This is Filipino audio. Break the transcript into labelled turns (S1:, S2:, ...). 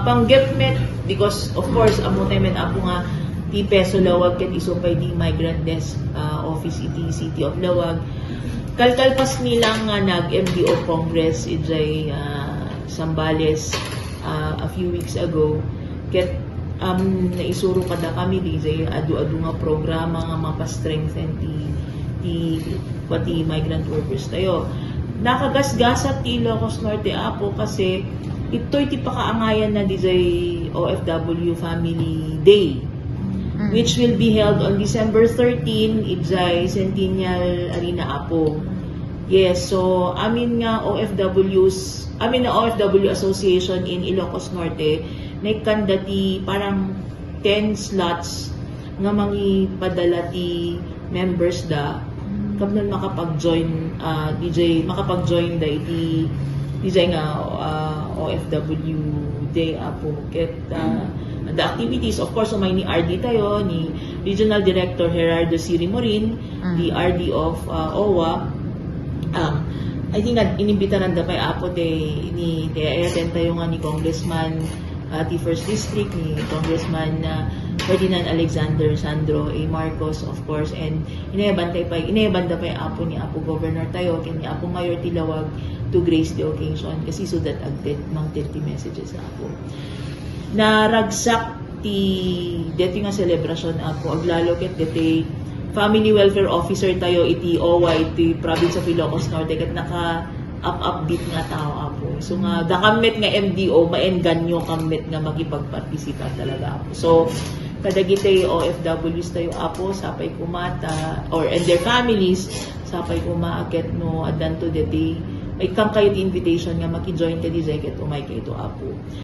S1: panggapmet because of course amo tayo men apo nga ti peso lawag ket isupay di migrant desk office iti City of Lawag. Kalkalpas nilang nga nag-MDO Congress ijay Sambales a few weeks ago. Ket naisuro kada kami di adu-adu nga programa nga mapastrengthen ti migrant workers tayo. Nakagasgasat ti Ilocos Norte apo kasi ito'y ti pakaangayan na di OFW Family Day, which will be held on December 13 ijay Centennial Arena apo. Yes, so amin nga OFW Association in Ilocos Norte naikanda ti parang 10 slots nga mangipadala ti members da kapnon makapag-join makapag-join da iti DJ nga OFW Day apo. Ket the activities of course may ni RD tayo ni Regional Director Gerardo Sirimorin, the RD of OWA. I think that inimbitaran da pay apo ni attend tayo nga ni Congressman ti First District ni Congressman Ferdinand Alexander Sandro A. Marcos of course, and inayabanda pay apo ni Apo Governor tayo ken ni Apo Mayor Tilawag to grace the occasion kasi so that agdet mang 30 messages apo. Naragsak ti deti nga celebration apo aglalo ket deti family welfare officer tayo iti OWA iti province of Ilocos Norte ket naka upbeat nga tao apo. So nga da kammet nga MDO maengganyo kammet nga makipagpartisipa talaga apo. So kadagitay OFWs tayo apo sapay kumata and their families sapay kumaaket no adan to the day may kang kayo invitation nga maki-join ka di ket umay kayo apo.